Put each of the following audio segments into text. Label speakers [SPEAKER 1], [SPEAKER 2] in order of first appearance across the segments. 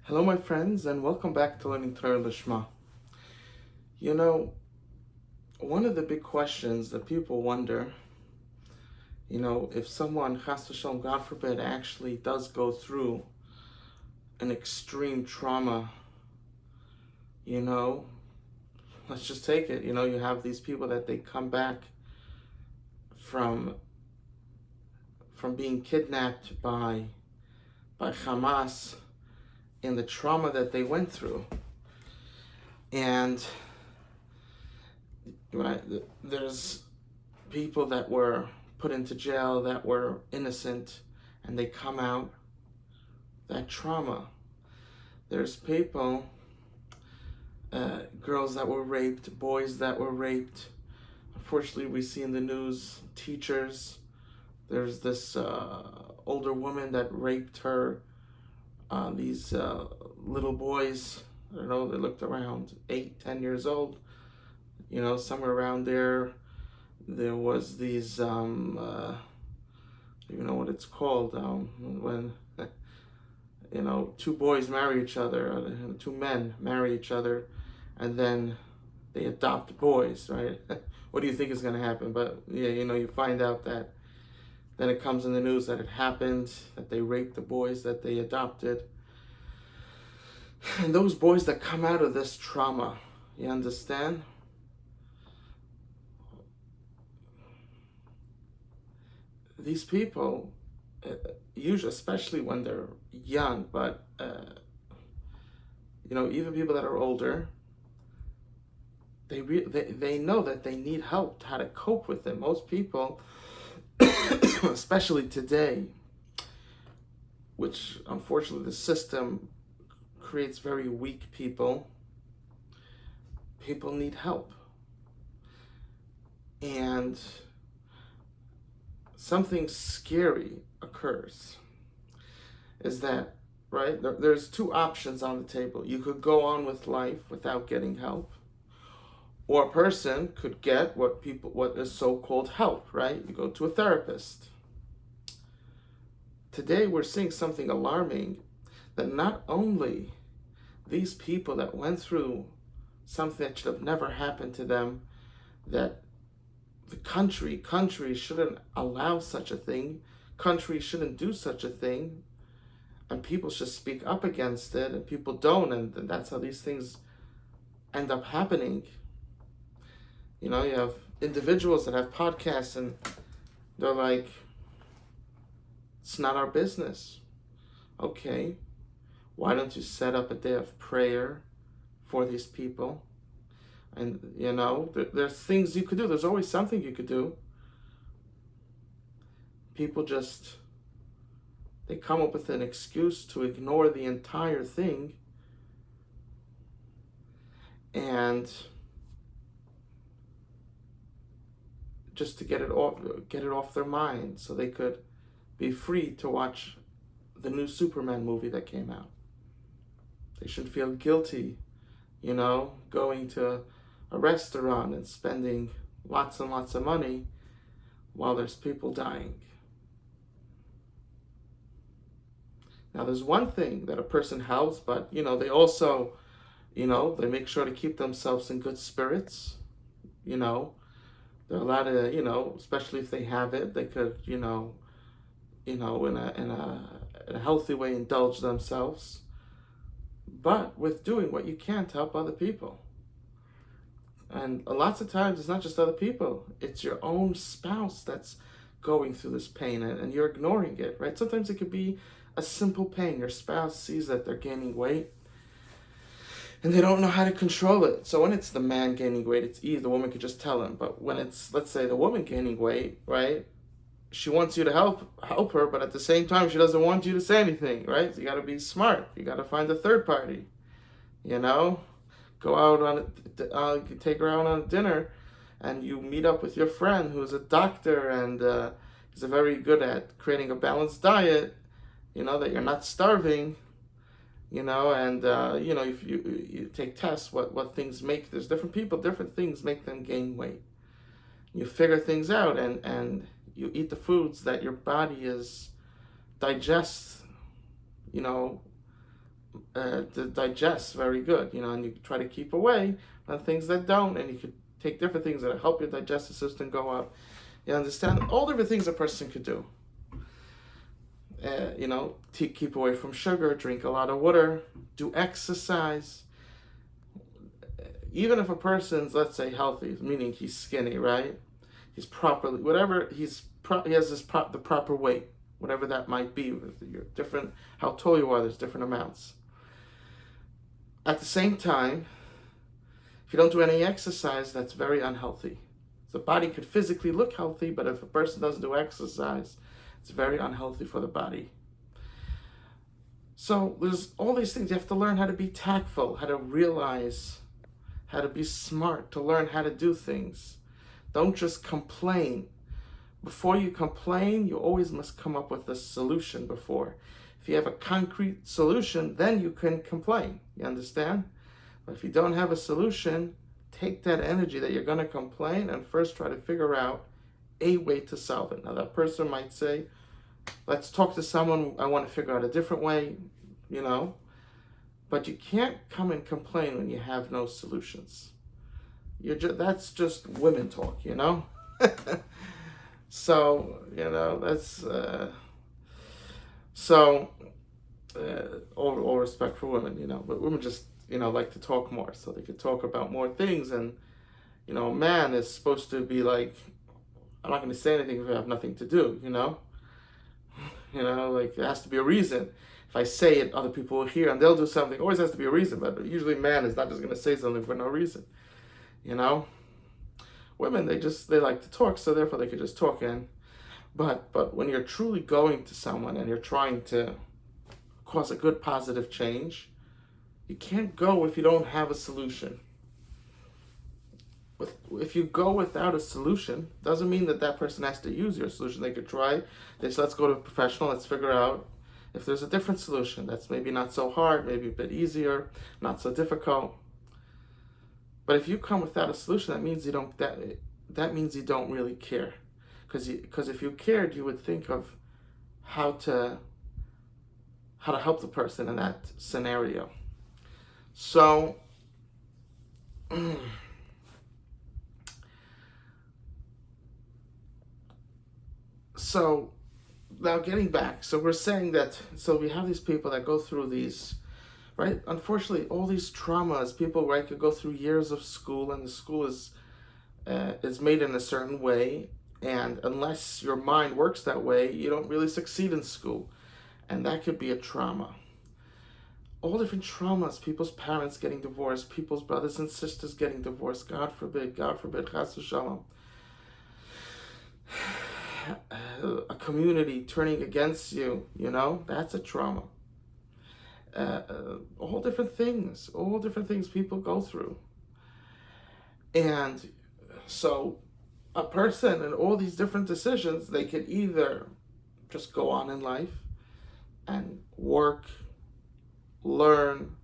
[SPEAKER 1] Hello, my friends, and welcome back to Learning Torah Lishma. You know, one of the big questions that people wonder, if someone, chas v'shalom, God forbid, actually does go through an extreme trauma, you know, let's just take it. You have these people that they come back from being kidnapped by Hamas and the trauma that they went through. And there's people that were put into jail that were innocent and they come out, that trauma. There's people, girls that were raped, boys that were raped. Unfortunately, we see in the news teachers. There's this older woman that raped these little boys. I don't know, they looked around 8-10 years old, somewhere around there. There was these, I don't even know what it's called, when, two boys marry each other, two men marry each other, and then they adopt boys, right? What do you think is going to happen? But, yeah, you find out that then it comes in the news that it happened, that they raped the boys that they adopted. And those boys that come out of this trauma, you understand? These people, usually, especially when they're young, but, even people that are older, they know that they need help how to cope with it. Most people, especially today, which unfortunately the system creates very weak people need help. And something scary occurs is that, right, there's two options on the table. You could go on with life without getting help, or a person could get what is so-called help, right? You go to a therapist. Today we're seeing something alarming, that not only these people that went through something that should have never happened to them, that the country shouldn't allow such a thing, country shouldn't do such a thing, and people should speak up against it, and people don't, and that's how these things end up happening. You have individuals that have podcasts and they're like, it's not our business. Okay, why don't you set up a day of prayer for these people? And, there's things you could do. There's always something you could do. People they come up with an excuse to ignore the entire thing. And just to get it off their mind so they could be free to watch the new Superman movie that came out. They shouldn't feel guilty, going to a restaurant and spending lots and lots of money while there's people dying. Now, there's one thing that a person helps, but, they also, they make sure to keep themselves in good spirits. They're allowed to, especially if they have it, they could, in a healthy way indulge themselves, but with doing what you can to help other people. And lots of times it's not just other people, it's your own spouse that's going through this pain and you're ignoring it, right? Sometimes it could be a simple pain. Your spouse sees that they're gaining weight and they don't know how to control it. So when it's the man gaining weight, it's easy. The woman could just tell him. But when it's, let's say, the woman gaining weight, right? She wants you to help her, but at the same time, she doesn't want you to say anything, right? So you got to be smart. You got to find a third party, Go out on take her out on a dinner, and you meet up with your friend who's a doctor and is very good at creating a balanced diet, that you're not starving, and if you take tests, what things make, there's different people, different things make them gain weight. You figure things out, and you eat the foods that your body digests, to digest very good, and you try to keep away on things that don't, and you could take different things that help your digestive system go up. You understand all different things a person could do. Keep away from sugar, drink a lot of water, do exercise. Even if a person's, let's say, healthy, meaning he's skinny, right? He's properly, whatever, he has the proper weight, whatever that might be. You're different, how tall you are, there's different amounts. At the same time, if you don't do any exercise, that's very unhealthy. The body could physically look healthy, but if a person doesn't do exercise, it's very unhealthy for the body. So there's all these things. You have to learn how to be tactful, how to realize, how to be smart, to learn how to do things. Don't just complain. Before you complain, you always must come up with a solution before. If you have a concrete solution, then you can complain. You understand? But if you don't have a solution, take that energy that you're going to complain and first try to figure out a way to solve it. Now, that person might say, let's talk to someone. I want to figure out a different way, But you can't come and complain when you have no solutions. That's just women talk, So, that's... all respect for women, but women just, like to talk more, so they could talk about more things. And, a man is supposed to be like, I'm not going to say anything if I have nothing to do, like there has to be a reason. If I say it, other people will hear and they'll do something. Always has to be a reason, but usually man is not just going to say something for no reason, Women, they like to talk, so therefore they could just talk in. But when you're truly going to someone and you're trying to cause a good positive change, you can't go if you don't have a solution. If you go without a solution, doesn't mean that person has to use your solution. They could try this. Let's go to a professional. Let's figure out if there's a different solution that's maybe not so hard, maybe a bit easier, not so difficult. But if you come without a solution, that means you don't. That means you don't really care, because if you cared, you would think of how to help the person in that scenario. So. So now getting back, so we're saying that, so we have these people that go through these, right? Unfortunately, all these traumas, people, right, could go through years of school, and the school is made in a certain way, and unless your mind works that way, you don't really succeed in school, and that could be a trauma. All different traumas, people's parents getting divorced, people's brothers and sisters getting divorced, God forbid, chas v'shalom. A community turning against you, that's a trauma. All different things people go through. And so a person in all these different decisions, they could either just go on in life and work, learn,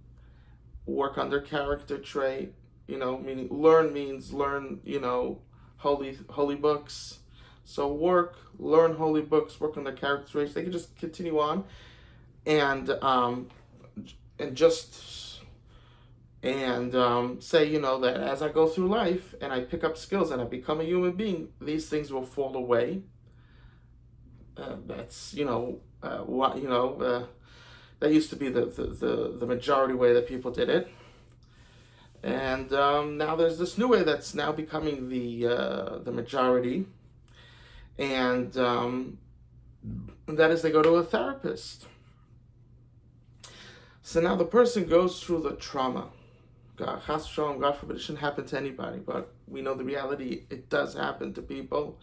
[SPEAKER 1] work on their character trait, meaning learn means learn, holy books. So work, learn holy books, work on their character traits. They can just continue on and say, that as I go through life and I pick up skills and I become a human being, these things will fall away. That's that used to be the majority way that people did it. And now there's this new way that's now becoming the majority. And that is they go to a therapist. So now the person goes through the trauma. God forbid it shouldn't happen to anybody, but we know the reality, it does happen to people.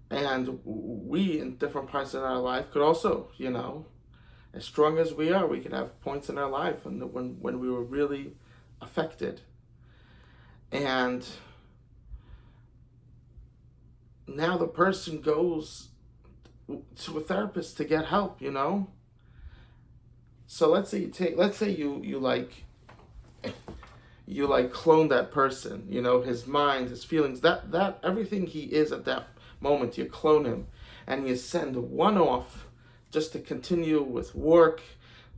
[SPEAKER 1] And we, in different parts of our life, could also, as strong as we are, we could have points in our life when we were really affected. And now the person goes to a therapist to get help, So let's say you clone that person, his mind, his feelings, that everything he is at that moment, you clone him and you send one off just to continue with work,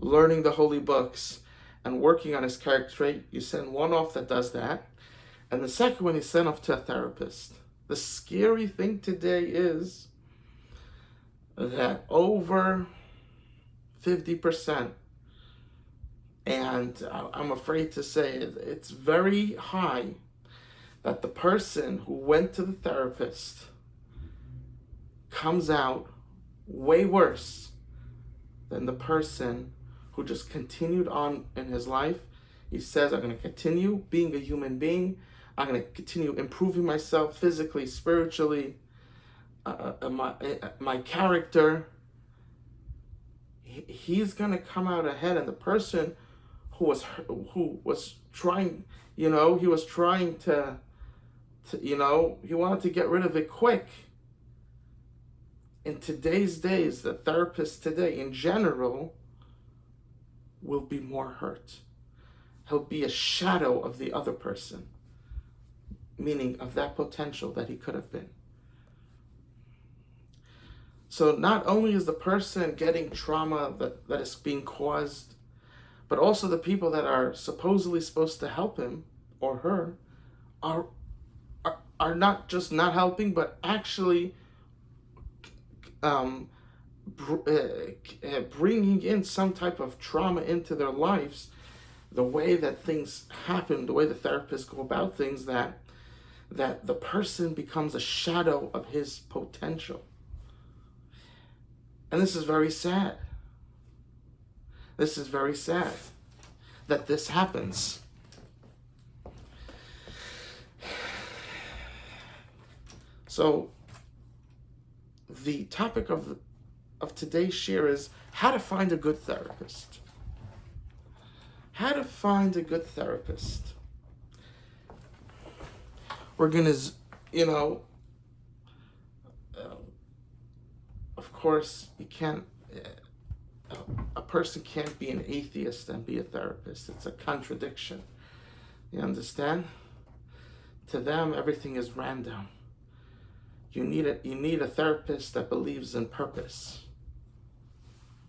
[SPEAKER 1] learning the holy books, and working on his character trait, you send one off that does that. And the second one, you send off to a therapist. The scary thing today is that over 50%, and I'm afraid to say it's very high, that the person who went to the therapist comes out way worse than the person who just continued on in his life. He says, I'm going to continue being a human being. I'm going to continue improving myself physically, spiritually, my character. He's going to come out ahead. And the person who was trying, he was trying to he wanted to get rid of it quick. In today's days, the therapist today in general will be more hurt. He'll be a shadow of the other person, meaning of that potential that he could have been. So not only is the person getting trauma that is being caused, but also the people that are supposedly supposed to help him or her are not just not helping, but actually bringing in some type of trauma into their lives, the way that things happen, the way the therapists go about things, that the person becomes a shadow of his potential. And this is very sad. This is very sad that this happens. So the topic of today's share is how to find a good therapist. How to find a good therapist. We're going to, of course, you can't, a person can't be an atheist and be a therapist. It's a contradiction. You understand? To them, everything is random. You need a therapist that believes in purpose.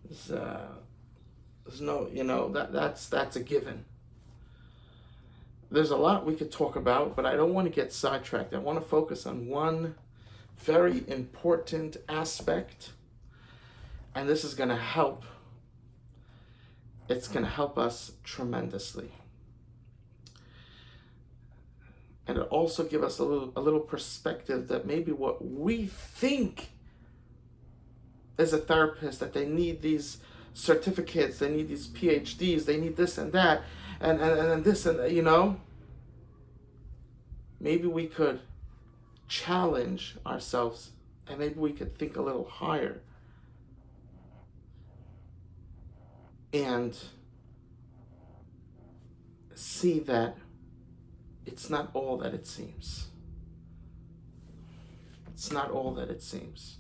[SPEAKER 1] There's no, that's a given. There's a lot we could talk about, but I don't want to get sidetracked. I want to focus on one very important aspect, and this is going to help. It's going to help us tremendously. And it also give us a little perspective that maybe what we think as a therapist, that they need these certificates, they need these PhDs, they need this and that, and this and maybe we could challenge ourselves, and maybe we could think a little higher and see that it's not all that it seems. It's not all that it seems.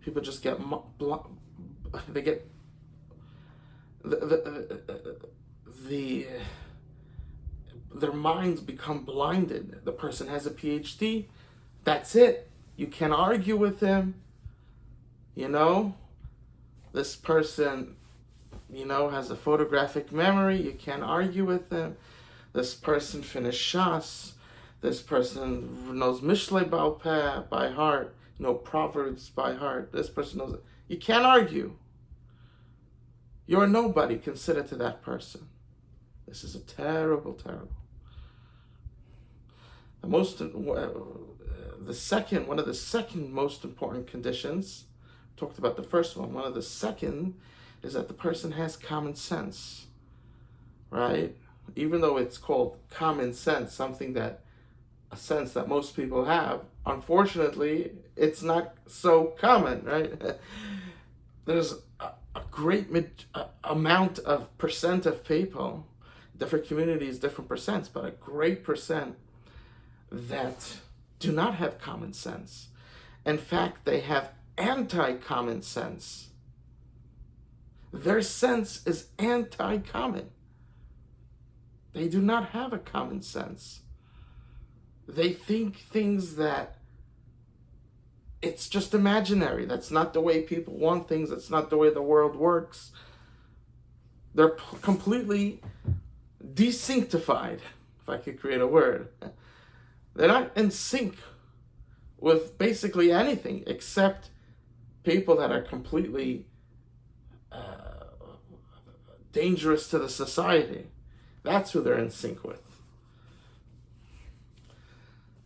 [SPEAKER 1] People just get they get their minds become blinded. The person has a PhD. That's it. You can't argue with him. This person, has a photographic memory. You can't argue with them. This person finished Shas. This person knows Mishlei Baal Peh by heart. Proverbs by heart. This person knows it. You can't argue. You're a nobody considered to that person. This is a terrible, terrible. One of the second most important conditions, talked about the first one. One of the second is that the person has common sense, right? Even though it's called common sense, a sense that most people have, unfortunately, it's not so common, right? There's a great amount of percent of people, different communities, different percents, but a great percent that do not have common sense. In fact, they have anti-common sense. Their sense is anti-common. They do not have a common sense. They think things that it's just imaginary. That's not the way people want things. That's not the way the world works. They're completely desynctified, if I could create a word. They're not in sync with basically anything except people that are completely dangerous to the society. That's who they're in sync with.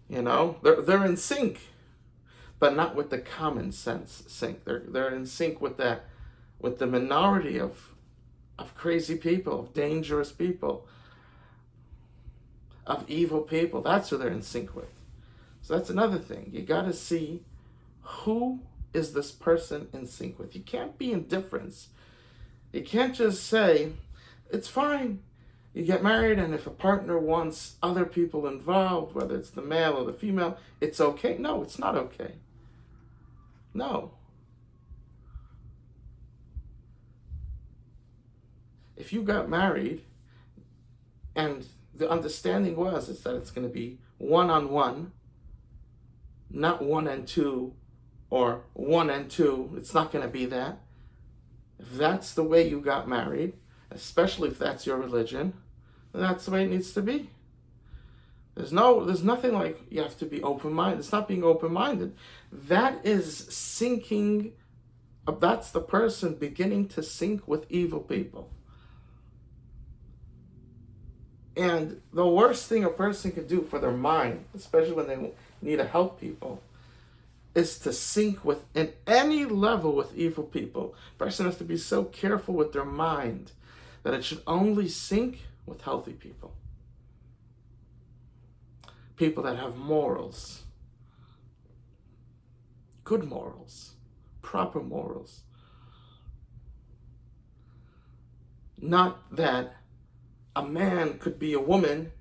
[SPEAKER 1] You know, they're in sync, but not with the common sense sync. They're in sync with the minority of crazy people, of dangerous people, of evil people. That's who they're in sync with. So that's another thing. You got to see, who is this person in sync with? You can't be indifferent. You can't just say, it's fine. You get married, and if a partner wants other people involved, whether it's the male or the female, it's okay. No, it's not okay. No. If you got married and the understanding is that it's going to be one-on-one, not one and two or one and two, it's not going to be that. If that's the way you got married, especially if that's your religion, then that's the way it needs to be. There's nothing like you have to be open-minded. It's not being open-minded. That is syncing. That's the person beginning to sync with evil people. And the worst thing a person can do for their mind, especially when they need to help people, is to sync with, in any level, with evil people. A person has to be so careful with their mind that it should only sync with healthy people. People that have morals, good morals, proper morals. Not that a man could be a woman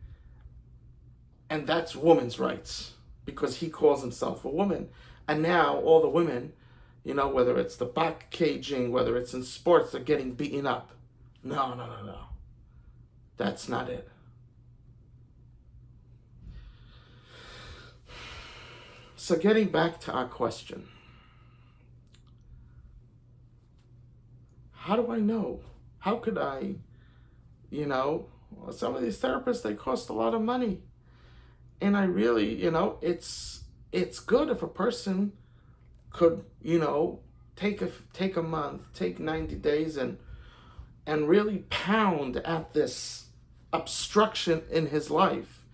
[SPEAKER 1] and that's woman's rights because he calls himself a woman. And now all the women, whether it's the back caging, whether it's in sports, they're getting beaten up. No. That's not it. So getting back to our question, how do I know? How could I, some of these therapists, they cost a lot of money. And I really, it's good if a person could, take a month, take 90 days and really pound at this obstruction in his life,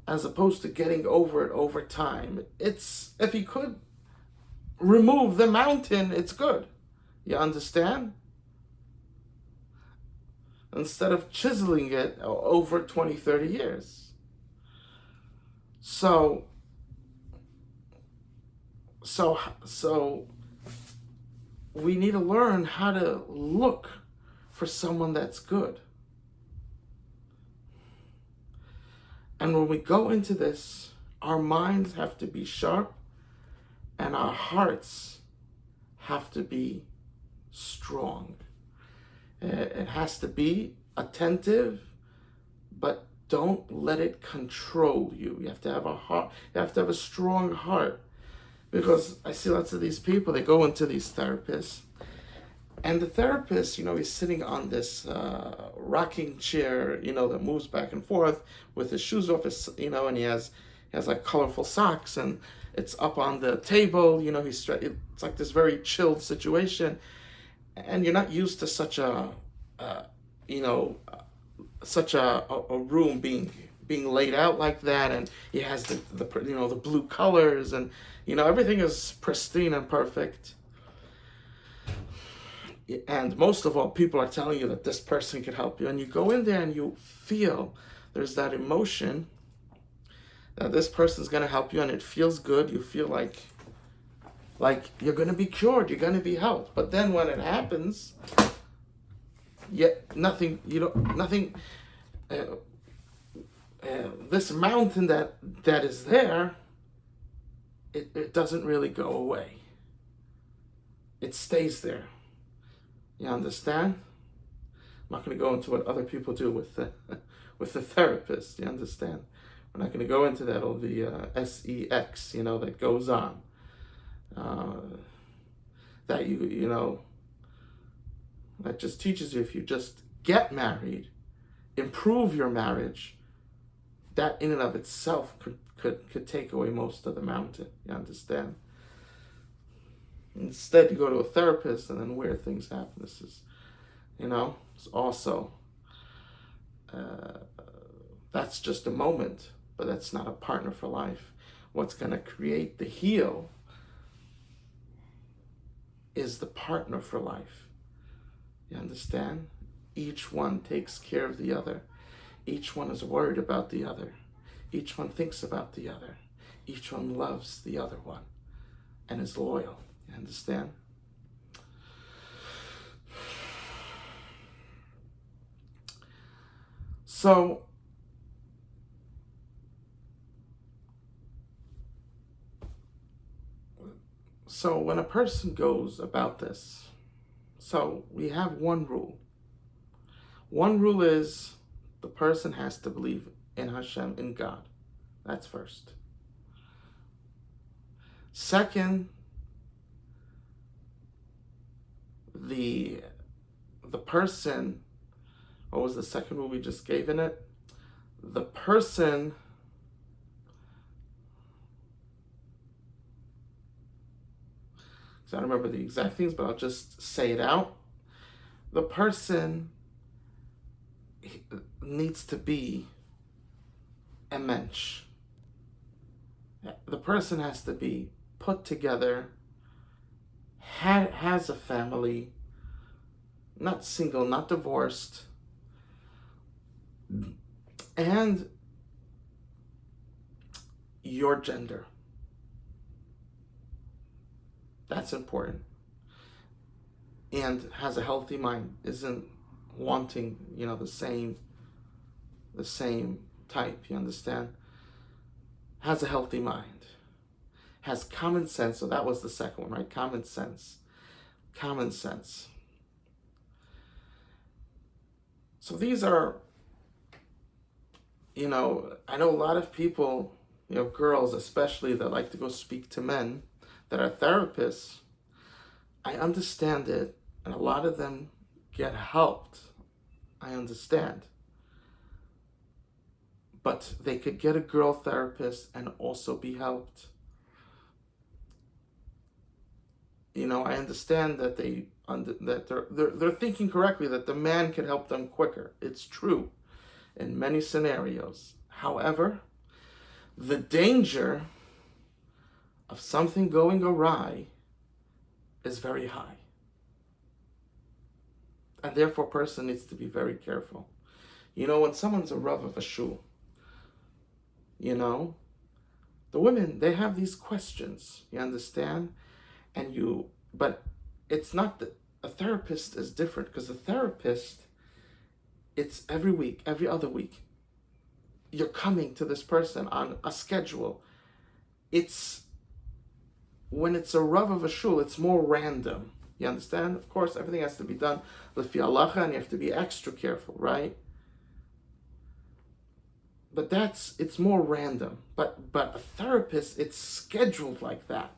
[SPEAKER 1] as opposed to getting over it over time. If he could remove the mountain, it's good. You understand? Instead of chiseling it over 20, 30 years. So we need to learn how to look for someone that's good. And when we go into this, our minds have to be sharp and our hearts have to be strong. It has to be attentive, but don't let it control you. You have to have a heart. You have to have a strong heart. Because I see lots of these people, they go into these therapists, and the therapist, he's sitting on this rocking chair, that moves back and forth with his shoes off, and he has like colorful socks, and it's up on the table, it's like this very chilled situation, and you're not used to such a room being laid out like that, and he has the blue colors, and everything is pristine and perfect. And most of all, people are telling you that this person can help you, and you go in there and you feel there's that emotion that this person's going to help you, and it feels good. You feel like you're going to be cured, you're going to be helped. But then when it happens, nothing. This mountain that is there, it doesn't really go away. It stays there. You understand? I'm not going to go into what other people do with the therapist. You understand? We're not going to go into that, all the sex, that goes on. uh, that that just teaches you if you just get married, improve your marriage, that in and of itself could take away most of the mountain. You understand? Instead, you go to a therapist, and then where things happen. This is, it's also, that's just a moment, but that's not a partner for life. What's going to create the heal is the partner for life. You understand? Each one takes care of the other. Each one is worried about the other. Each one thinks about the other. Each one loves the other one and is loyal. You understand? So when a person goes about this, so we have one rule. One rule is the person has to believe in Hashem, in God. That's first. Second, the person, what was the second rule we just gave in it? The person so I don't remember the exact things, but I'll just say it out. The person needs to be a mensch. The person has to be put together, has a family, not single, not divorced, and your gender. That's important. And has a healthy mind, isn't wanting, the same type, you understand? Has a healthy mind. Has common sense. So that was the second one, right? Common sense. Common sense. So these are, I know a lot of people, girls especially, that like to go speak to men that are therapists. I understand it, and a lot of them get helped. I understand. But they could get a girl therapist and also be helped. I understand that they're thinking correctly, that the man can help them quicker. It's true in many scenarios. However, the danger of something going awry is very high. And therefore, a person needs to be very careful. When someone's a Rav of a shul, the women, they have these questions, you understand? But it's not that a therapist is different, because a therapist, it's every week, every other week. You're coming to this person on a schedule. When it's a Rav of a shul, it's more random. You understand? Of course, everything has to be done l'fi halacha, and you have to be extra careful, right? But it's more random. But a therapist, it's scheduled like that.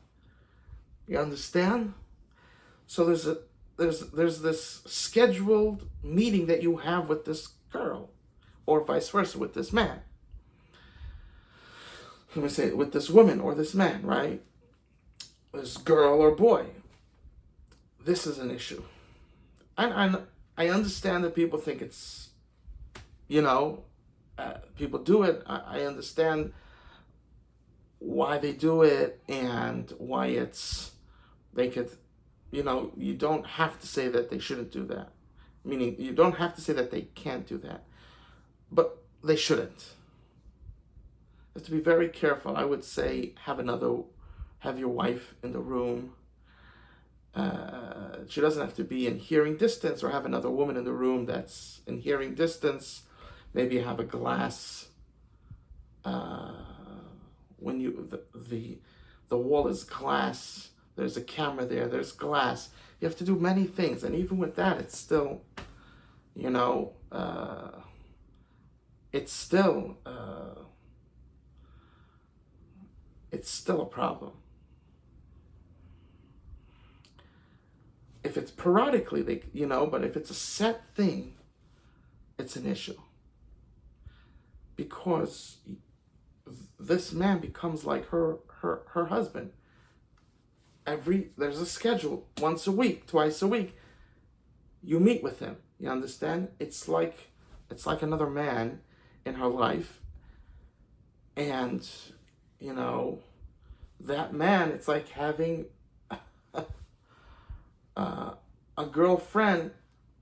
[SPEAKER 1] You understand? So there's this scheduled meeting that you have with this girl, or vice versa with this man. Let me say with this woman or this man, right? This girl or boy. This is an issue. I understand that people think it's, people do it. I understand why they do it and why they could, you don't have to say that they shouldn't do that. Meaning, you don't have to say that they can't do that. But they shouldn't. You have to be very careful. I would say have your wife in the room. She doesn't have to be in hearing distance, or have another woman in the room that's in hearing distance. Maybe have a glass. When the wall is glass, there's a camera there, there's glass. You have to do many things, and even with that, it's still, it's still a problem. If it's periodically, but if it's a set thing, it's an issue. Because this man becomes like her husband. There's a schedule, once a week, twice a week. You meet with him. You understand? It's like another man in her life. And, that man, it's like having a girlfriend,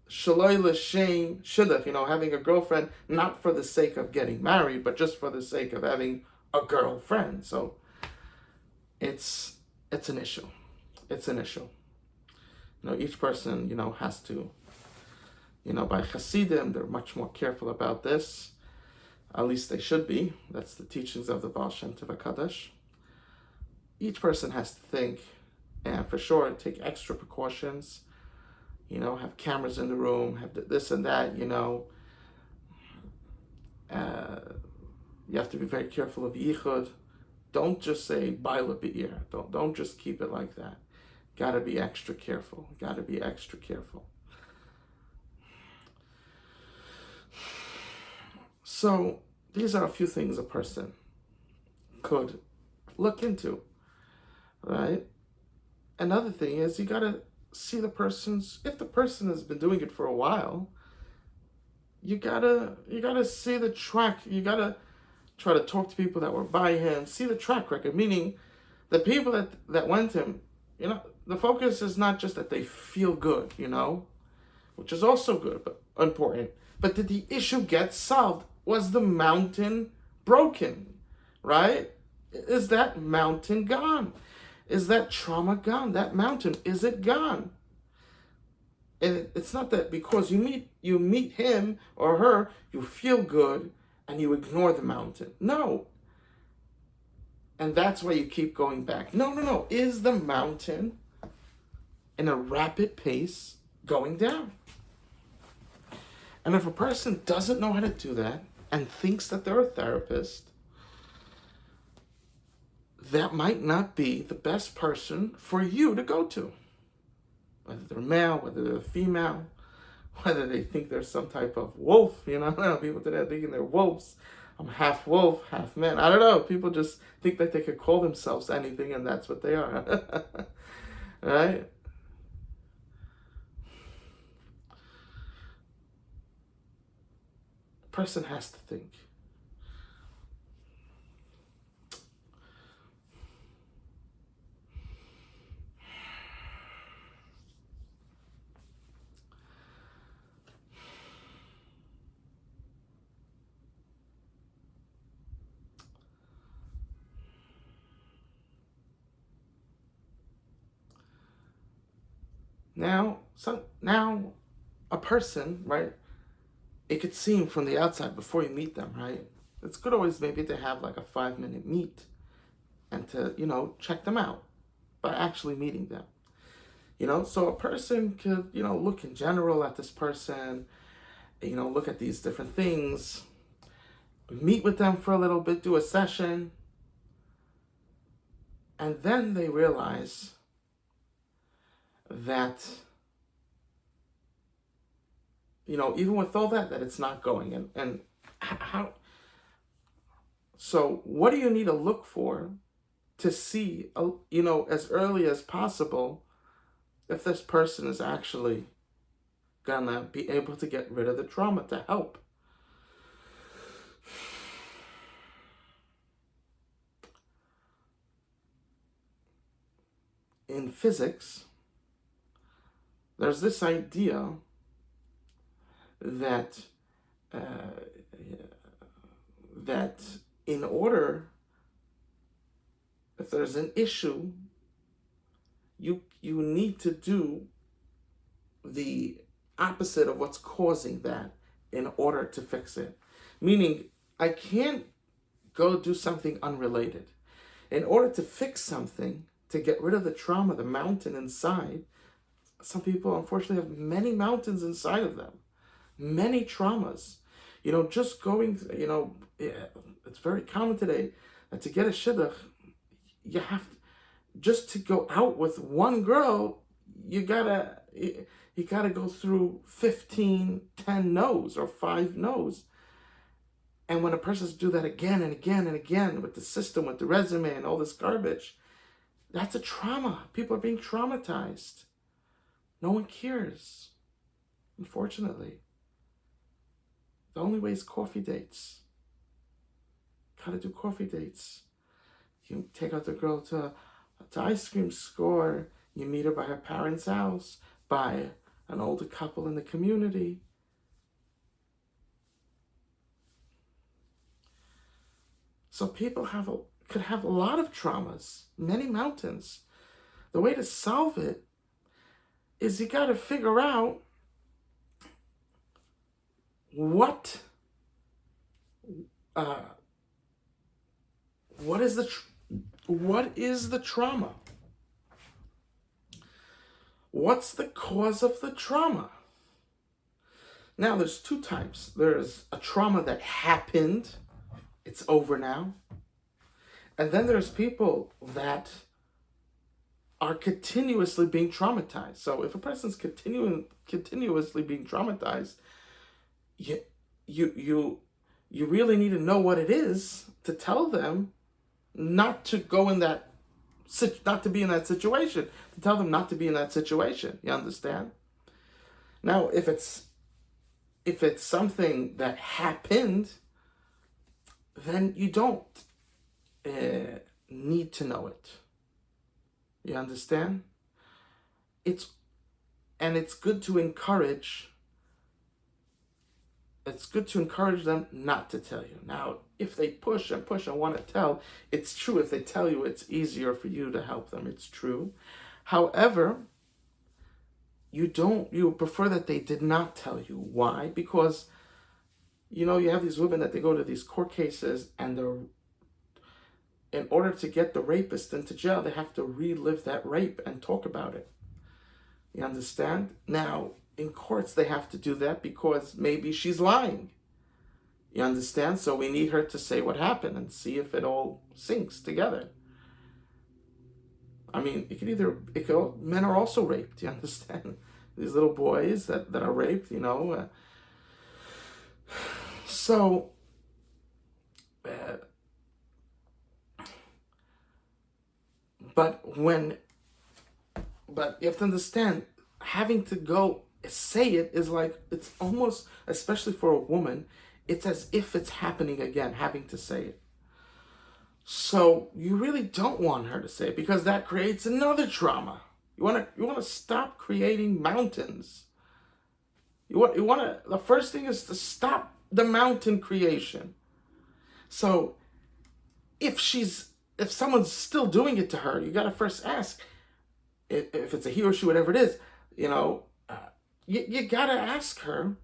[SPEAKER 1] shaloi l'shem shidduch, having a girlfriend, not for the sake of getting married, but just for the sake of having a girlfriend. So it's an issue. It's an issue. Each person, has to, by Hasidim, they're much more careful about this. At least they should be. That's the teachings of the Baal Shem Tov HaKadosh. Each person has to think, and for sure, take extra precautions. Have cameras in the room, have this and that, you have to be very careful of yichud. Don't just say baila be'ir. Don't just keep it like that. Gotta be extra careful. Gotta be extra careful. So these are a few things a person could look into, right? Another thing is you gotta see if the person has been doing it for a while, you gotta see the track. You gotta try to talk to people that were by him, see the track record, meaning the people that went to him, the focus is not just that they feel good, which is also good, but important. But did the issue get solved? Was the mountain broken, right? Is that mountain gone? Is that trauma gone? That mountain, is it gone? And it's not that because you meet him or her, you feel good and you ignore the mountain. No. And that's why you keep going back. No. Is the mountain in a rapid pace going down? And if a person doesn't know how to do that and thinks that they're a therapist, that might not be the best person for you to go to. Whether they're male, whether they're female, whether they think they're some type of wolf, people today are thinking they're wolves. I'm half wolf, half man. I don't know. People just think that they could call themselves anything and that's what they are. Right? A person has to think. Now, a person, right? It could seem from the outside before you meet them, right? It's good always maybe to have like a 5-minute meet and to, check them out by actually meeting them. So a person could, look in general at this person, look at these different things, meet with them for a little bit, do a session, and then they realize that, even with all that it's not going. And how, so what do you need to look for to see, as early as possible, if this person is actually gonna be able to get rid of the trauma to help? In physics, there's this idea that that in order, if there's an issue, you need to do the opposite of what's causing that in order to fix it. Meaning, I can't go do something unrelated. In order to fix something, to get rid of the trauma, the mountain inside, some people unfortunately have many mountains inside of them, many traumas. Just going, it's very common today that to get a shidduch, you have to, just to go out with one girl, you gotta go through 10 no's or 5 no's. And when a person's do that again and again and again with the system, with the resume and all this garbage, that's a trauma. People are being traumatized. No one cares, unfortunately. The only way is coffee dates. Gotta do coffee dates. You take out the girl to ice cream store. You meet her by her parents' house, by an older couple in the community. So people could have a lot of traumas, many mountains. The way to solve it is you got to figure out what is the trauma? What's the cause of the trauma? Now, there's 2 types. There's a trauma that happened. It's over now. And then there's people that are continuously being traumatized. So if a person's continuously being traumatized, you really need to know what it is to tell them not to go in that, not to be in that situation. To tell them not to be in that situation. You understand? Now, if it's something that happened, then you don't need to know it. You understand? It's good to encourage. It's good to encourage them not to tell you. Now, if they push and want to tell, it's true. If they tell you, it's easier for you to help them. It's true. However, you prefer that they did not tell you. Why? Because, you have these women that they go to these court cases, and in order to get the rapist into jail, they have to relive that rape and talk about it. You understand? Now, in courts, they have to do that because maybe she's lying. You understand? So we need her to say what happened and see if it all syncs together. I mean, men are also raped. You understand? These little boys that are raped, So, but you have to understand, having to go say it is like, it's almost, especially for a woman, it's as if it's happening again, having to say it. So you really don't want her to say it, because that creates another trauma. You want to stop creating mountains. The first thing is to stop the mountain creation. So if someone's still doing it to her, you got to first ask, if it's a he or she, whatever it is, you got to ask her,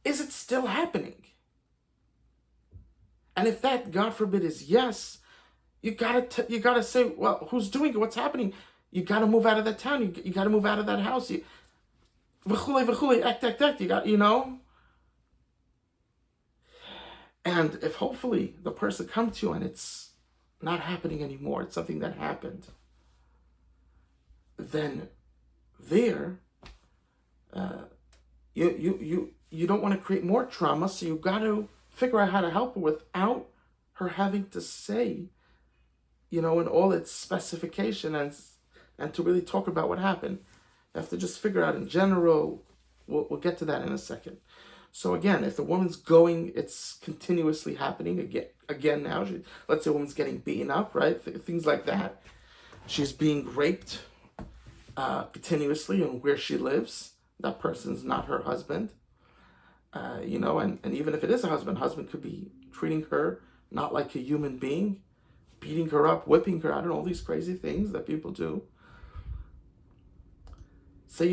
[SPEAKER 1] is it still happening? And if that, God forbid, is yes, you gotta say, well, who's doing it? What's happening? You gotta move out of that town. You gotta move out of that house. You got, And if hopefully the person comes to you and it's not happening anymore, it's something that happened, then you don't want to create more trauma, so you got to figure out how to help her without her having to say, in all its specification and to really talk about what happened. You have to just figure out in general. We'll get to that in a second. So again, if the woman's it's continuously happening again now. Let's say a woman's getting beaten up, right? Things like that. She's being raped continuously, and where she lives, that person's not her husband. And even if it is a husband could be treating her not like a human being, beating her up, whipping her. I don't know, all these crazy things that people do. So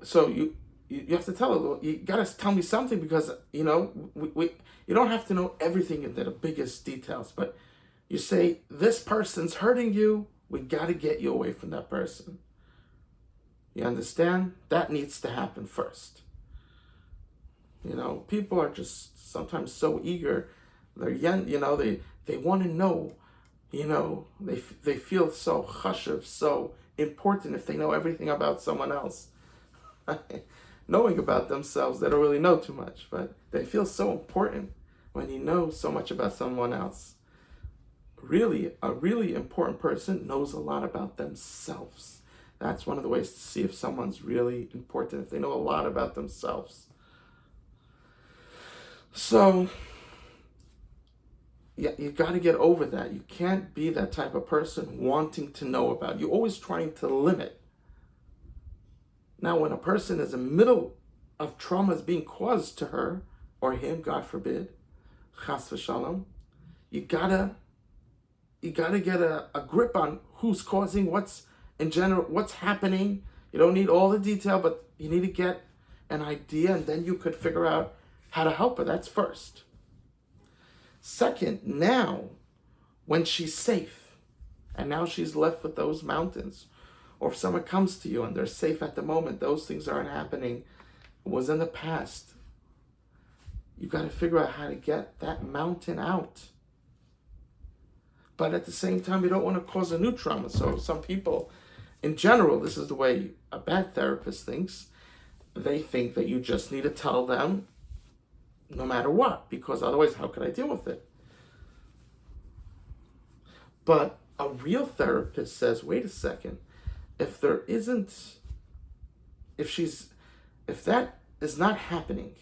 [SPEAKER 1] so you have to tell her, you gotta tell me something, because you don't have to know everything into the biggest details, but you say, this person's hurting you, we gotta get you away from that person. You understand? That needs to happen first. People are just sometimes so eager. They're young, they want to know, they feel so chashuv, so important if they know everything about someone else. Knowing about themselves, they don't really know too much, but they feel so important when you know so much about someone else. Really, a really important person knows a lot about themselves. That's one of the ways to see if someone's really important, if they know a lot about themselves. So, yeah, you got to get over that. You can't be that type of person wanting to know about. You're always trying to limit. Now, when a person is in the middle of trauma is being caused to her or him, God forbid, chas v'shalom, you gotta get a grip on who's causing, what's in general, what's happening. You don't need all the detail, but you need to get an idea, and then you could figure out how to help her. That's first. Second, now, when she's safe, and now she's left with those mountains, or if someone comes to you and they're safe at the moment, those things aren't happening, it was in the past. You got to figure out how to get that mountain out. But at the same time, you don't want to cause a new trauma. So some people, in general, this is the way a bad therapist thinks. They think that you just need to tell them no matter what, because otherwise, how could I deal with it? But a real therapist says, wait a second, if that is not happening,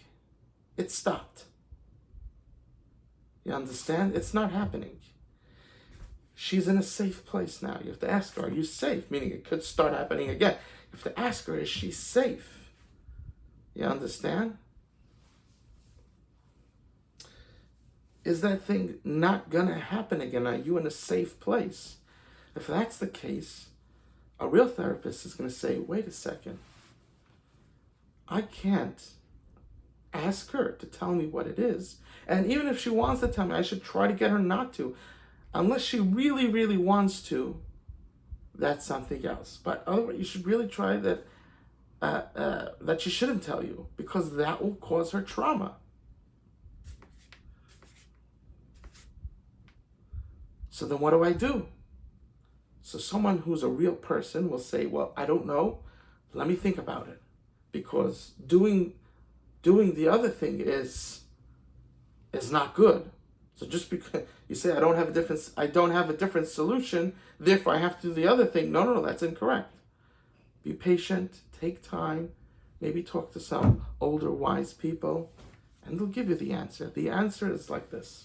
[SPEAKER 1] it stopped. You understand? It's not happening. She's in a safe place now. You have to ask her, are you safe? Meaning it could start happening again. You have to ask her, is she safe? You understand? Is that thing not going to happen again? Are you in a safe place? If that's the case, a real therapist is going to say, wait a second. I can't ask her to tell me what it is. And even if she wants to tell me, I should try to get her not to. Unless she really, really wants to, that's something else. But otherwise, you should really try that she shouldn't tell you, because that will cause her trauma. So then what do I do? So someone who's a real person will say, well, I don't know. Let me think about it. Because doing the other thing is not good. So just because you say I don't have a different solution, therefore I have to do the other thing. No, that's incorrect. Be patient, take time, maybe talk to some older, wise people, and they'll give you the answer. The answer is like this.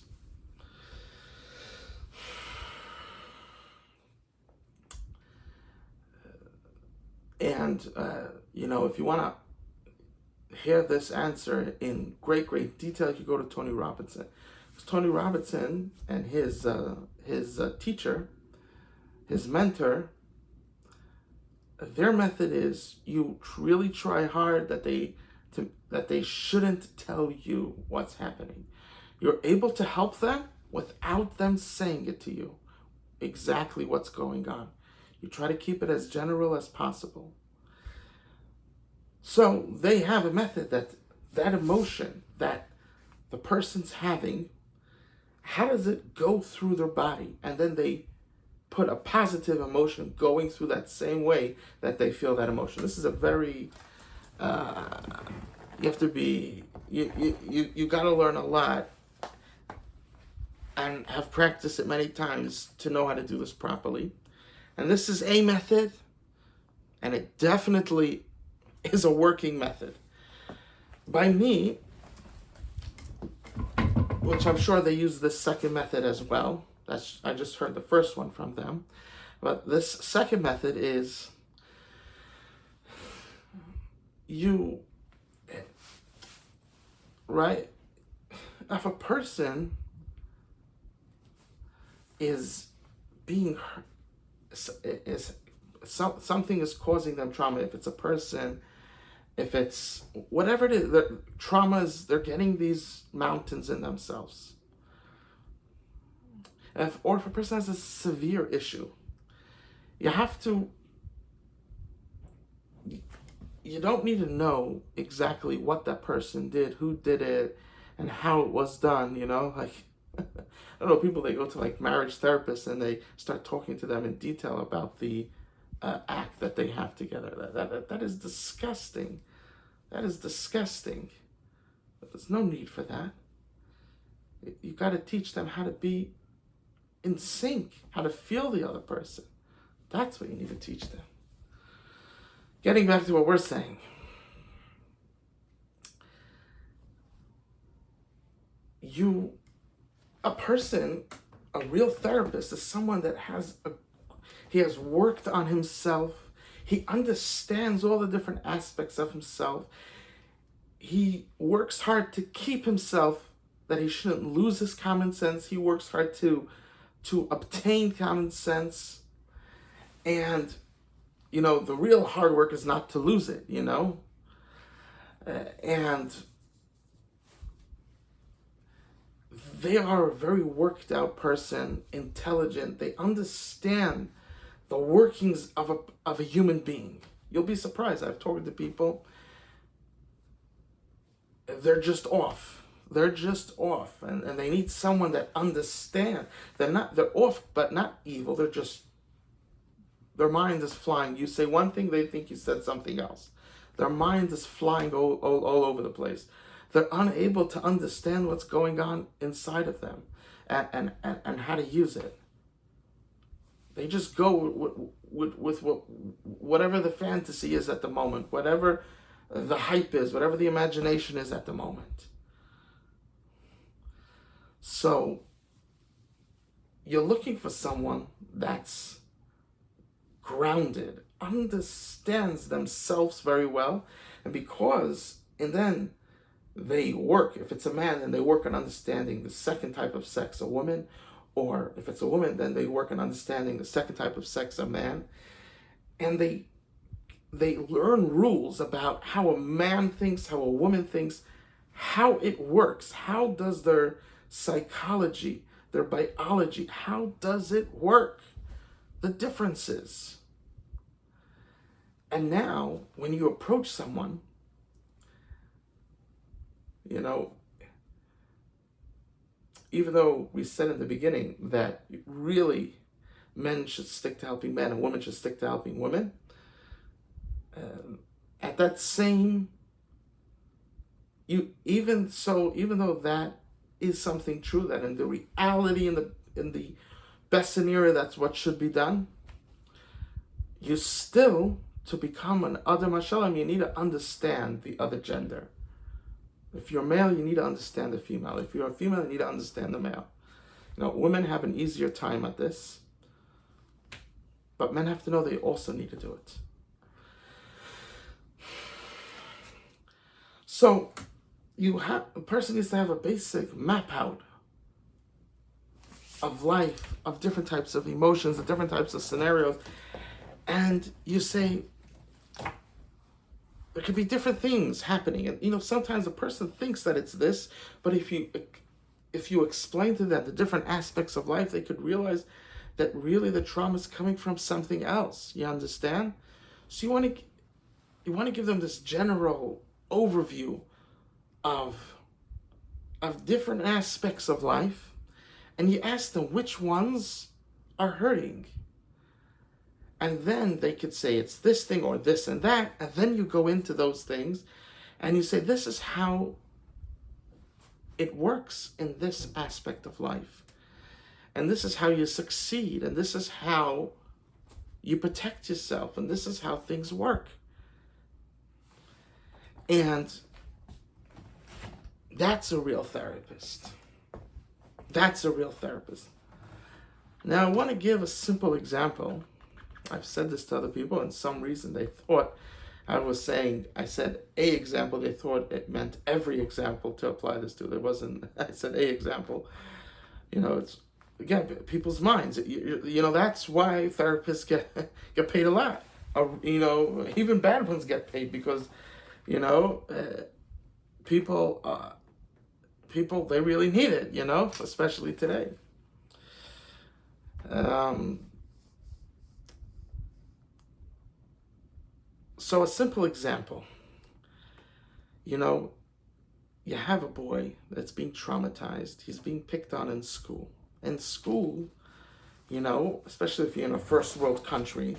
[SPEAKER 1] And, if you want to hear this answer in great, great detail, you go to Tony Robbins. Tony Robbins and his teacher, his mentor, their method is you really try hard that they shouldn't tell you what's happening. You're able to help them without them saying it to you, exactly what's going on. You try to keep it as general as possible. So they have a method that emotion that the person's having, how does it go through their body? And then they put a positive emotion going through that same way that they feel that emotion. This is a very, you have to be, you got to learn a lot and have practiced it many times to know how to do this properly. And this is a method, and it definitely is a working method. By me, which I'm sure they use this second method as well. I just heard the first one from them. But this second method is right? If a person is being hurt, something is causing them trauma. If it's a person, if it's whatever it is, the traumas, they're getting these mountains in themselves. Or if a person has a severe issue, you don't need to know exactly what that person did, who did it, and how it was done, I don't know, people, they go to like marriage therapists and they start talking to them in detail about the act that they have together. That is disgusting. That is disgusting. But there's no need for that. You got to teach them how to be in sync, how to feel the other person. That's what you need to teach them. Getting back to what we're saying. A person, a real therapist, is someone that he has worked on himself. He understands all the different aspects of himself. He works hard to keep himself, that he shouldn't lose his common sense. He works hard to obtain common sense. And, the real hard work is not to lose it, and they are a very worked out person, intelligent. They understand the workings of a human being. You'll be surprised. I've talked to people. They're just off. They're just off. And they need someone that understands. They're off, but not evil. Their mind is flying. You say one thing, they think you said something else. Their mind is flying all over the place. They're unable to understand what's going on inside of them and how to use it. They just go with whatever the fantasy is at the moment, whatever the hype is, whatever the imagination is at the moment. So you're looking for someone that's grounded, understands themselves very well, and then they work. If it's a man, then they work on understanding the second type of sex, a woman, or if it's a woman, then they work on understanding the second type of sex, a man, and they learn rules about how a man thinks, how a woman thinks, how it works, how does their psychology, their biology, how does it work, the differences. And now, when you approach someone, even though we said in the beginning that really men should stick to helping men and women should stick to helping women, at that same, even though that is something true, that in the reality, in the best scenario, that's what should be done, you still, to become an Adam Hashalom, you need to understand the other gender. If you're male, you need to understand the female. If you're a female, you need to understand the male. Women have an easier time at this, but men have to know they also need to do it. So a person needs to have a basic map out of life, of different types of emotions, of different types of scenarios. And you say, there could be different things happening. And, sometimes a person thinks that it's this, but if you explain to them the different aspects of life, they could realize that really the trauma is coming from something else. You understand? So you want to give them this general overview of different aspects of life, and you ask them which ones are hurting. And then they could say it's this thing or this and that. And then you go into those things and you say, this is how it works in this aspect of life. And this is how you succeed. And this is how you protect yourself. And this is how things work. And that's a real therapist. That's a real therapist. Now, I want to give a simple example. I've said this to other people, and some reason they thought I said a example, they thought it meant every example to apply this to. There wasn't, I said a example. It's, again, people's minds. That's why therapists get paid a lot. Even bad ones get paid because, people, they really need it, especially today. So a simple example, you have a boy that's being traumatized. He's being picked on in school. in school, especially if you're in a first world country.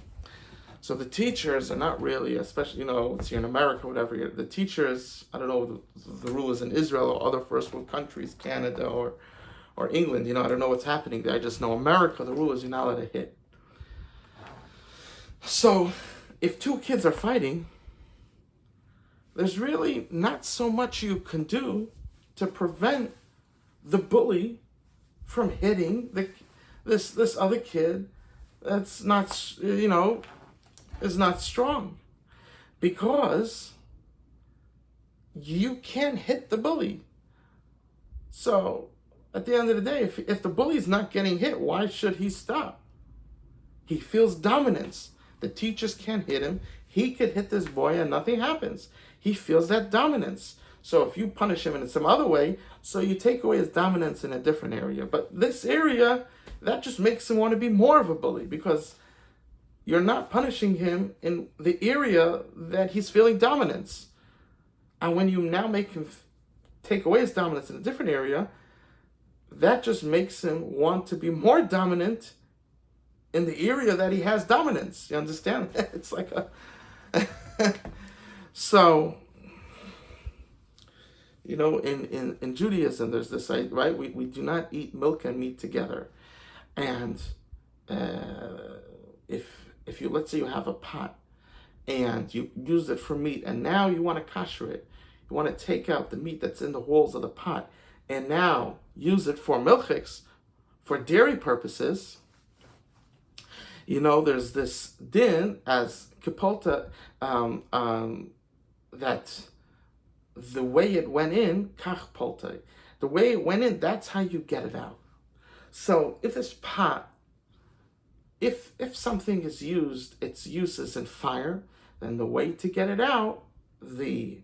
[SPEAKER 1] So the teachers are not really, especially, it's here in America, whatever, the teachers, I don't know the rule is in Israel or other first world countries, Canada or England, I don't know what's happening there. I just know America, the rule is you're not allowed to hit. So if two kids are fighting, there's really not so much you can do to prevent the bully from hitting this other kid that's not, is not strong, because you can't hit the bully. So at the end of the day, if the bully's not getting hit, why should he stop? He feels dominance. The teachers can't hit him. He could hit this boy and nothing happens. He feels that dominance. So if you punish him in some other way, so you take away his dominance in a different area. But this area, that just makes him want to be more of a bully, because you're not punishing him in the area that he's feeling dominance. And when you now make him take away his dominance in a different area, that just makes him want to be more dominant in the area that he has dominance. You understand? It's like a... So, in Judaism, there's this, right? We do not eat milk and meat together. And if you, let's say you have a pot and you use it for meat, and now you want to kasher it, you want to take out the meat that's in the walls of the pot and now use it for milchiks, for dairy purposes, there's this din as kipolta, that the way it went in, kach polta, the way it went in, that's how you get it out. So if this pot, if something is used, its use is in fire, then the way to get it out, the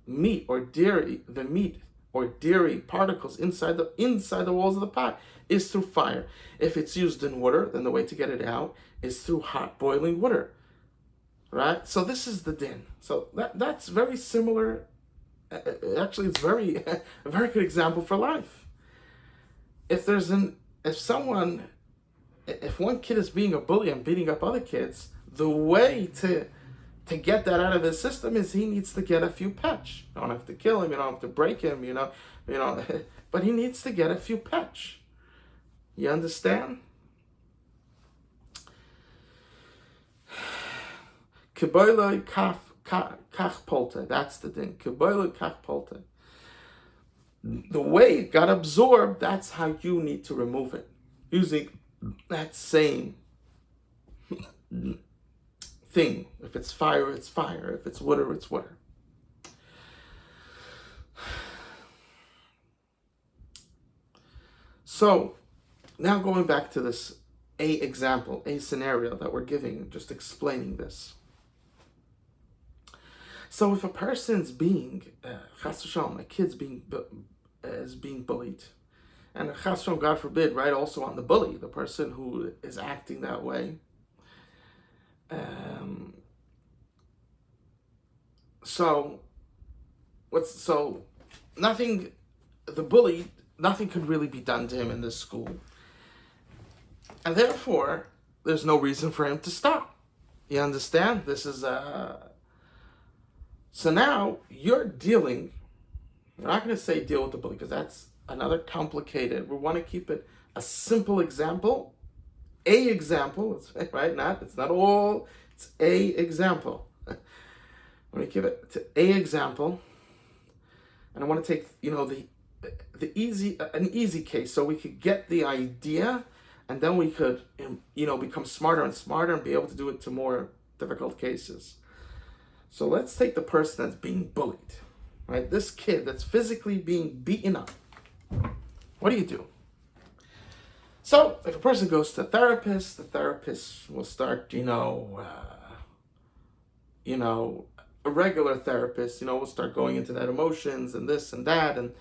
[SPEAKER 1] meat or dairy particles inside the walls of the pot, is through fire. If it's used in water, then the way to get it out is through hot boiling water. Right? So this is the din. So that's very similar. Actually, it's a very good example for life. If one kid is being a bully and beating up other kids, the way to get that out of his system is he needs to get a few patch. You don't have to kill him, you don't have to break him, but he needs to get a few patch. You understand? Kiboiloi kach polta. That's the thing. Kiboiloi kach polta. The way it got absorbed, that's how you need to remove it. Using that same thing. If it's fire, it's fire. If it's water, it's water. So, now going back to this a scenario that we're giving, just explaining this. So if a person's being, a kid's is being bullied, and chas v'shalom, God forbid, right, also on the bully, the person who is acting that way, nothing could really be done to him in this school. And therefore, there's no reason for him to stop. You understand? This is so now you're dealing, we're not going to say deal with the bully, because that's another complicated, we want to keep it a simple example, right? It's not all, it's a example. I want to give it to a example, and I want to take, an easy case, so we could get the idea, and then we could, become smarter and smarter and be able to do it to more difficult cases. So let's take the person that's being bullied, right? This kid that's physically being beaten up. What do you do? So if a person goes to a therapist, the therapist will start, a regular therapist, will start going into that emotions and this and that, and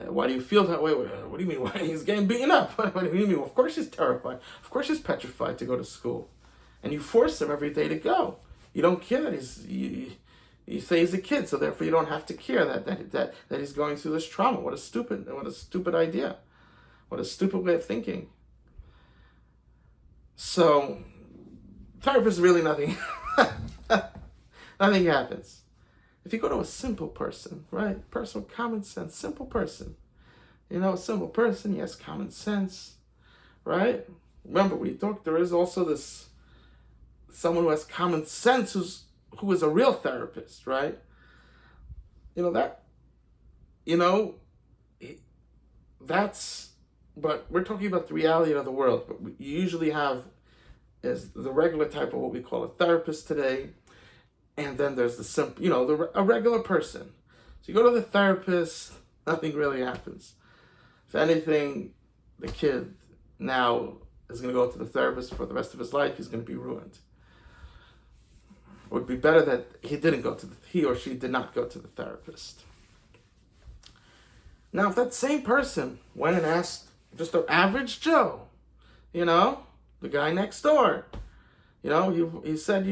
[SPEAKER 1] why do you feel that way? What do you mean? Why he's getting beaten up? What do you mean? Well, of course he's terrified. Of course he's petrified to go to school, and you force him every day to go. You don't care that you say he's a kid, so therefore you don't have to care that he's going through this trauma. What a stupid idea. What a stupid way of thinking. So, therapist, really nothing. Nothing happens. If you go to a simple person, right? Person with common sense, simple person. A simple person, he has common sense, right? Remember, we talked, there is also this, someone who has common sense who is a real therapist, right? That's, but we're talking about the reality of the world. But you usually have is the regular type of what we call a therapist today. And then there's the simple, a regular person. So you go to the therapist, nothing really happens. If anything, the kid now is going to go to the therapist for the rest of his life. He's going to be ruined. It would be better that he or she did not go to the therapist. Now, if that same person went and asked just an average Joe, the guy next door, he said,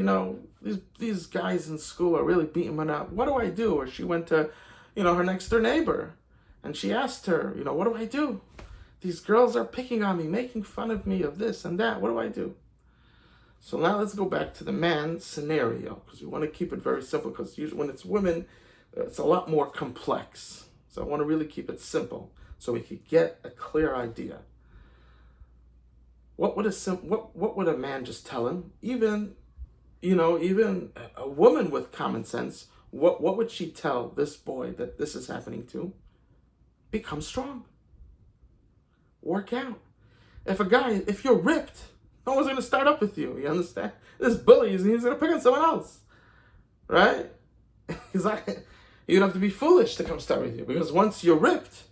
[SPEAKER 1] these guys in school are really beating me up. What do I do? Or she went to, her next door neighbor, and she asked her, what do I do? These girls are picking on me, making fun of me of this and that. What do I do? So now let's go back to the man scenario, because we want to keep it very simple, because usually when it's women, it's a lot more complex. So I want to really keep it simple so we could get a clear idea. What would a man just tell him? Even a woman with common sense, what would she tell this boy that this is happening to? Become strong. Work out. If you're ripped, no one's going to start up with you. You understand? This bully, he's going to pick on someone else. Right? He's like, you don't have to be foolish to come start with you. Because once you're ripped,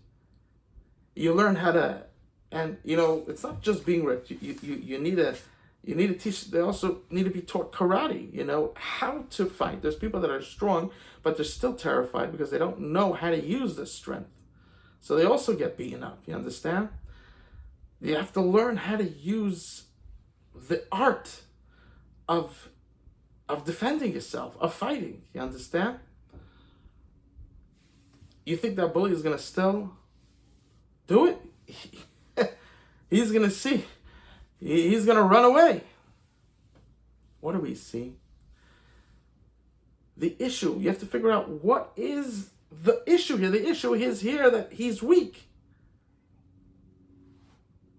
[SPEAKER 1] you learn how to, and it's not just being ripped. You need to teach, they also need to be taught karate, how to fight. There's people that are strong, but they're still terrified because they don't know how to use this strength. So they also get beaten up, you understand? You have to learn how to use the art of defending yourself, of fighting, you understand? You think that bully is going to still do it? He's going to see. He's going to run away. What do we see? The issue, you have to figure out what is the issue here. The issue is here that he's weak.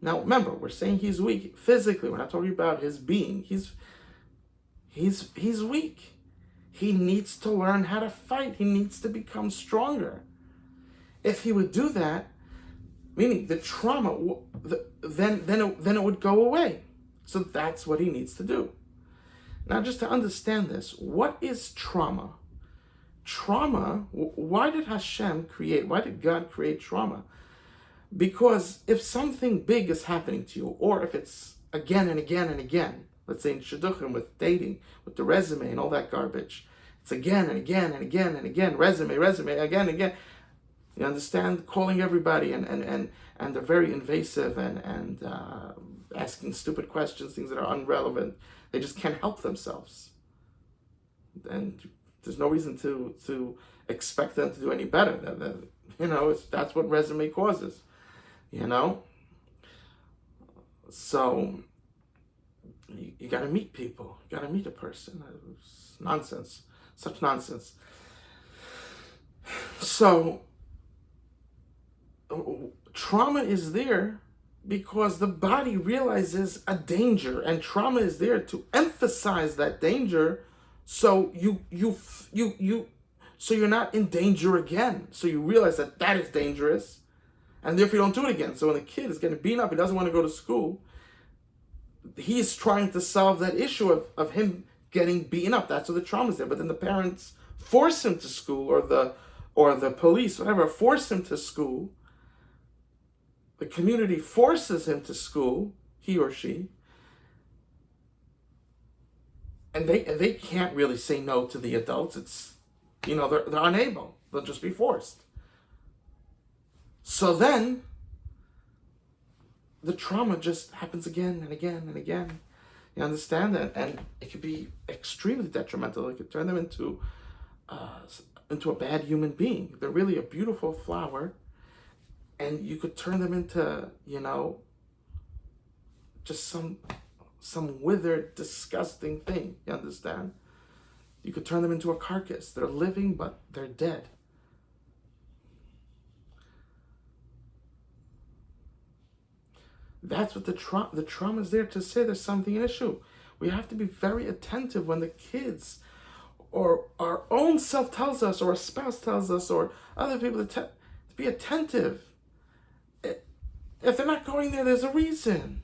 [SPEAKER 1] Now, remember, we're saying he's weak physically. We're not talking about his being. He's weak. He needs to learn how to fight. He needs to become stronger. If he would do that, meaning the trauma, then it would go away. So that's what he needs to do. Now, just to understand this, what is trauma? Trauma, why did God create trauma? Because if something big is happening to you, or if it's again and again and again, let's say in shidduchim with dating, with the resume and all that garbage, it's again and again and again and again, resume, again and again. You understand? Calling everybody and they're very invasive and asking stupid questions, things that are irrelevant. They just can't help themselves. And there's no reason to expect them to do any better. That's what resume causes. So you got to meet people. You got to meet a person. It's nonsense. Such nonsense. So trauma is there because the body realizes a danger, and trauma is there to emphasize that danger, so so you're not in danger again. So you realize that is dangerous, and therefore you don't do it again. So when a kid is getting beaten up, he doesn't want to go to school, he's trying to solve that issue of him getting beaten up. That's what the trauma is there. But then the parents force him to school, or the police, whatever, force him to school. The community forces him to school, he or she, and they can't really say no to the adults. It's, they're unable. They'll just be forced. So then the trauma just happens again and again and again. You understand that? And it could be extremely detrimental. It could turn them into a bad human being. They're really a beautiful flower, and you could turn them into, just some withered, disgusting thing. You understand? You could turn them into a carcass. They're living, but they're dead. That's what the trauma is there to say. There's something an issue. We have to be very attentive when the kids or our own self tells us, or a spouse tells us, or other people to be attentive. If they're not going there, there's a reason.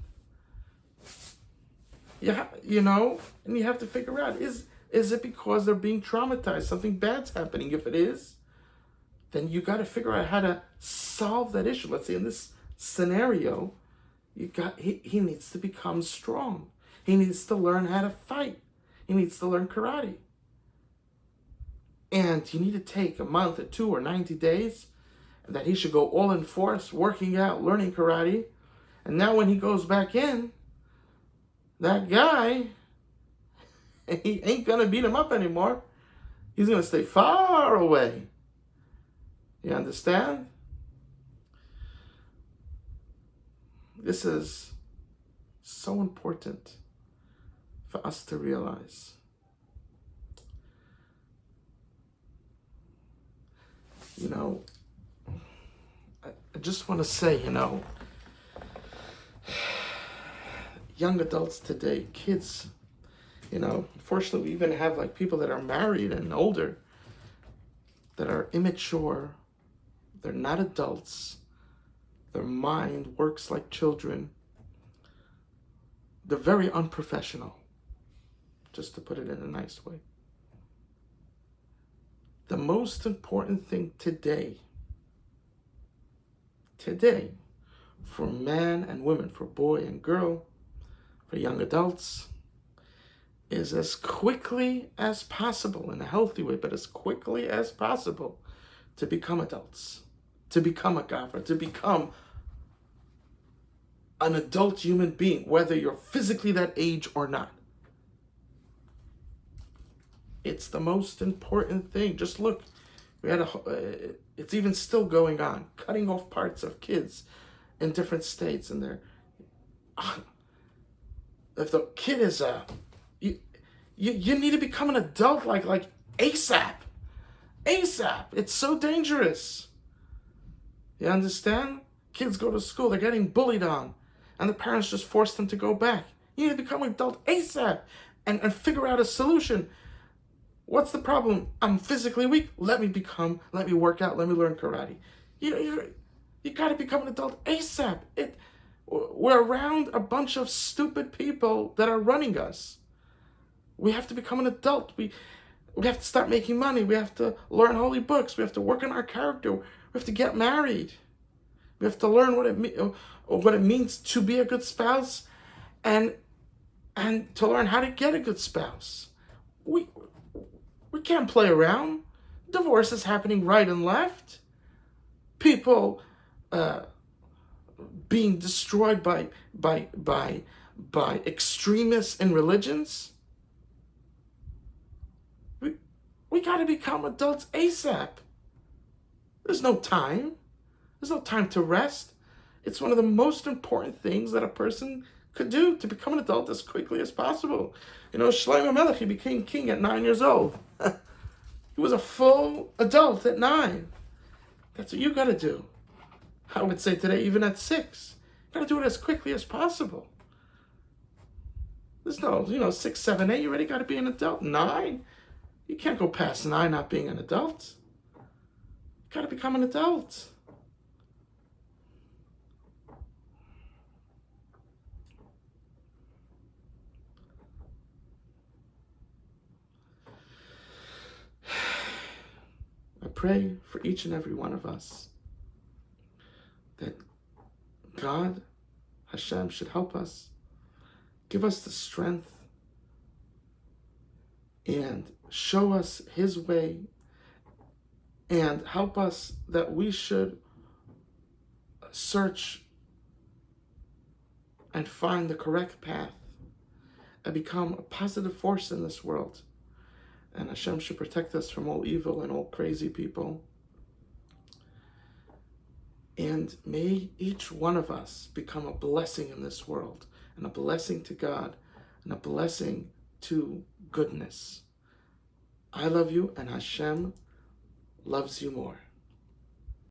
[SPEAKER 1] And you have to figure out, is it because they're being traumatized? Something bad's happening. If it is, then you got to figure out how to solve that issue. Let's say in this scenario, he needs to become strong. He needs to learn how to fight. He needs to learn karate. And you need to take a month or 2 or 90 days that he should go all in force, working out, learning karate. And now when he goes back in, that guy, he ain't going to beat him up anymore. He's going to stay far away. You understand? This is so important for us to realize. I just want to say, young adults today, kids, unfortunately we even have people that are married and older that are immature. They're not adults. Their mind works like children. They're very unprofessional, just to put it in a nice way. The most important thing today, for man and women, for boy and girl, for young adults, is as quickly as possible, in a healthy way, but as quickly as possible, to become adults, to become a gavra, to become an adult human being, whether you're physically that age or not. It's the most important thing. Just look, it's even still going on, cutting off parts of kids in different states, and if the kid is you need to become an adult like ASAP. It's so dangerous. You understand? Kids go to school, they're getting bullied on, and the parents just force them to go back. You need to become an adult ASAP and figure out a solution. What's the problem? I'm physically weak. Let me work out. Let me learn karate. You got to become an adult ASAP. We're around a bunch of stupid people that are running us. We have to become an adult. We have to start making money. We have to learn holy books. We have to work on our character. We have to get married. We have to learn what it means to be a good spouse, and to learn how to get a good spouse. We can't play around. Divorce is happening right and left. People being destroyed by extremists in religions. We got to become adults ASAP. There's no time. There's no time to rest. It's one of the most important things that a person could do, to become an adult as quickly as possible. Shlomo Melech, he became king at 9 years old. He was a full adult at 9. That's what you got to do. I would say today, even at 6. You got to do it as quickly as possible. There's no, 6, 7, 8, you already got to be an adult. 9, you can't go past 9 not being an adult. You got to become an adult. I pray for each and every one of us that God, Hashem, should help us, give us the strength, and show us His way, and help us that we should search and find the correct path and become a positive force in this world. And Hashem should protect us from all evil and all crazy people. And may each one of us become a blessing in this world, and a blessing to God, and a blessing to goodness. I love you, and Hashem loves you more.